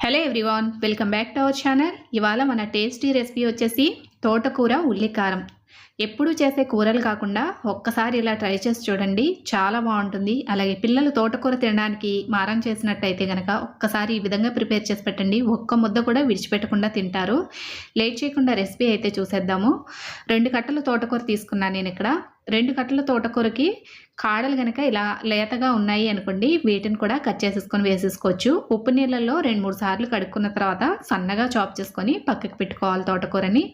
Hello everyone, welcome back to our channel. ఇవాళ మన tasty recipe వచ్చేసి తోటకూర ఉల్లికారం. ఎప్పుడు చేసే కూరలు కాకుండా ఒక్కసారి ఇలా ట్రై చేసి చూడండి, చాలా బాగుంటుంది. అలాగే పిల్లలు తోటకూర తినడానికి మారం చేసినట్టయితే కనుక ఒక్కసారి ఈ విధంగా ప్రిపేర్ చేసి పెట్టండి, ఒక్క ముద్ద కూడా విడిచిపెట్టకుండా తింటారు. లేట్ చేయకుండా రెసిపీ అయితే చూసేద్దాము. 2 కట్టలు తోటకూర తీసుకున్నాను నేను ఇక్కడ. 2 కట్టల తోటకూరకి కాడలు కనుక ఇలా లేతగా ఉన్నాయి అనుకోండి, వీటిని కూడా కట్ చేసేసుకొని వేసేసుకోవచ్చు. ఉప్పు నీళ్ళల్లో 2-3 సార్లు కడుక్కున్న తర్వాత సన్నగా చాప్ చేసుకొని పక్కకి పెట్టుకోవాలి తోటకూరని.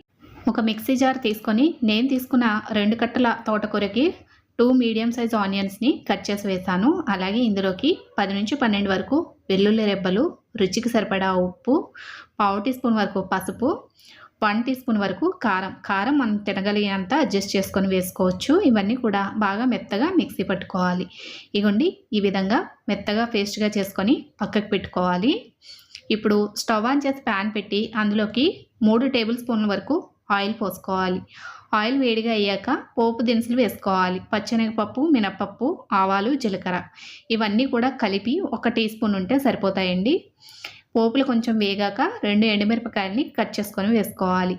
ఒక మిక్సీ జార్ తీసుకొని నేను తీసుకున్న 2 కట్టల తోటకూరకి 2 మీడియం సైజ్ ఆనియన్స్ని కట్ చేసి వేసాను. అలాగే ఇందులోకి 10 నుంచి 12 వరకు వెల్లుల్లి రెబ్బలు, రుచికి సరిపడా ఉప్పు, 1/2 టీ స్పూన్ వరకు పసుపు, 1 టీ స్పూన్ వరకు కారం మనం తినగలిగినంత అడ్జస్ట్ చేసుకొని వేసుకోవచ్చు. ఇవన్నీ కూడా బాగా మెత్తగా మిక్సీ పట్టుకోవాలి. ఇగోండి, ఈ విధంగా మెత్తగా పేస్ట్గా చేసుకొని పక్కకు పెట్టుకోవాలి. ఇప్పుడు స్టవ్ ఆన్ చేసి ప్యాన్ పెట్టి అందులోకి 3 టేబుల్ స్పూన్ల వరకు ఆయిల్ పోసుకోవాలి. ఆయిల్ వేడిగా అయ్యాక పోపు దినుసులు వేసుకోవాలి. పచ్చెనగపప్పు, మినపప్పు, ఆవాలు, జీలకర్ర ఇవన్నీ కూడా కలిపి 1 టీ స్పూన్ ఉంటే సరిపోతాయండి. పోపులు కొంచెం వేగాక 2 ఎండుమిరపకాయలని కట్ చేసుకొని వేసుకోవాలి.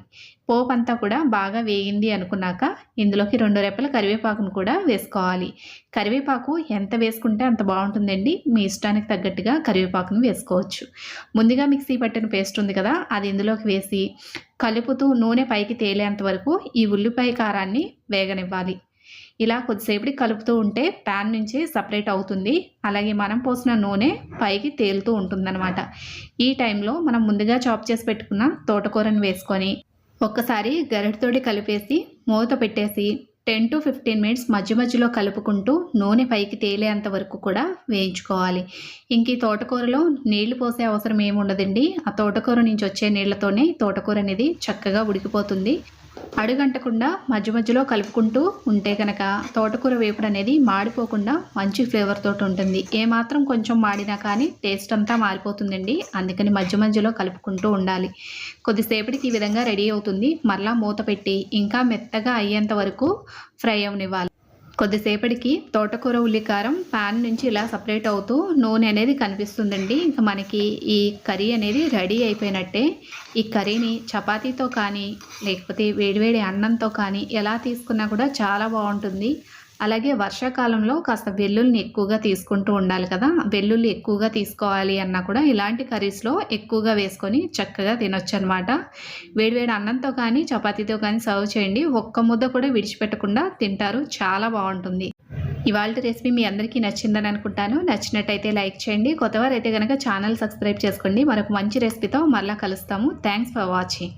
పోపు అంతా కూడా బాగా వేగింది అనుకున్నాక ఇందులోకి 2 రెప్పల కరివేపాకును కూడా వేసుకోవాలి. కరివేపాకు ఎంత వేసుకుంటే అంత బాగుంటుందండి. మీ ఇష్టానికి తగ్గట్టుగా కరివేపాకును వేసుకోవచ్చు. ముందుగా మిక్సీ పట్టిన పేస్ట్ ఉంది కదా, అది ఇందులోకి వేసి కలుపుతూ నూనె పైకి తేలేంత వరకు ఈ ఉల్లిపాయ కారాన్ని వేగనివ్వాలి. ఇలా కొద్దిసేపటికి కలుపుతూ ఉంటే ప్యాన్ నుంచి సపరేట్ అవుతుంది. అలాగే మనం పోసిన నూనె పైకి తేలుతూ ఉంటుందన్నమాట. ఈ టైంలో మనం ముందుగా చాప్ చేసి పెట్టుకున్న తోటకూరను వేసుకొని ఒక్కసారి గరిటెతోటి కలిపేసి మూత పెట్టేసి 10 to 15 మినిట్స్ మధ్య మధ్యలో కలుపుకుంటూ నూనె పైకి తేలేంత వరకు కూడా వేయించుకోవాలి. ఇంక ఈ తోటకూరలో నీళ్లు పోసే అవసరం ఏముండదండి. ఆ తోటకూర నుంచి వచ్చే నీళ్లతోనే తోటకూర అనేది చక్కగా ఉడికిపోతుంది. అడుగంటకుండా మధ్య మధ్యలో కలుపుకుంటూ ఉంటే కనుక తోటకూర వేపుడు అనేది మాడిపోకుండా మంచి ఫ్లేవర్ తోటి ఉంటుంది. ఏమాత్రం కొంచెం మాడినా కానీ టేస్ట్ అంతా మారిపోతుందండి. అందుకని మధ్య మధ్యలో కలుపుకుంటూ ఉండాలి. కొద్దిసేపటికి ఈ విధంగా రెడీ అవుతుంది. మరలా మూత పెట్టి ఇంకా మెత్తగా అయ్యేంత వరకు ఫ్రై అవనివ్వాలి. కొద్దిసేపటికి తోటకూర ఉల్లికారం ప్యాన్ నుంచి ఇలా సపరేట్ అవుతూ నూనె అనేది కనిపిస్తుందండి. ఇంకా మనకి ఈ కర్రీ అనేది రెడీ అయిపోయినట్టే. ఈ కర్రీని చపాతీతో కానీ లేకపోతే వేడివేడి అన్నంతో కానీ ఎలా తీసుకున్నా కూడా చాలా బాగుంటుంది. అలాగే వర్షాకాలంలో కాస్త వెల్లుల్లిని ఎక్కువగా తీసుకుంటూ ఉండాలి కదా, వెల్లుల్లి ఎక్కువగా తీసుకోవాలి అన్నా కూడా ఇలాంటి కర్రీస్లో ఎక్కువగా వేసుకొని చక్కగా తినొచ్చు అనమాట. వేడివేడి అన్నంతో కానీ చపాతీతో కానీ సర్వ్ చేయండి, ఒక్క ముద్ద కూడా విడిచిపెట్టకుండా తింటారు. చాలా బాగుంటుంది. ఇవాళ రెసిపీ మీ అందరికీ నచ్చిందని అనుకుంటాను. నచ్చినట్టయితే లైక్ చేయండి. కొత్తవారు అయితే కనుక ఛానల్ సబ్స్క్రైబ్ చేసుకోండి. మరొక మంచి రెసిపీతో మరలా కలుస్తాము. Thanks for watching.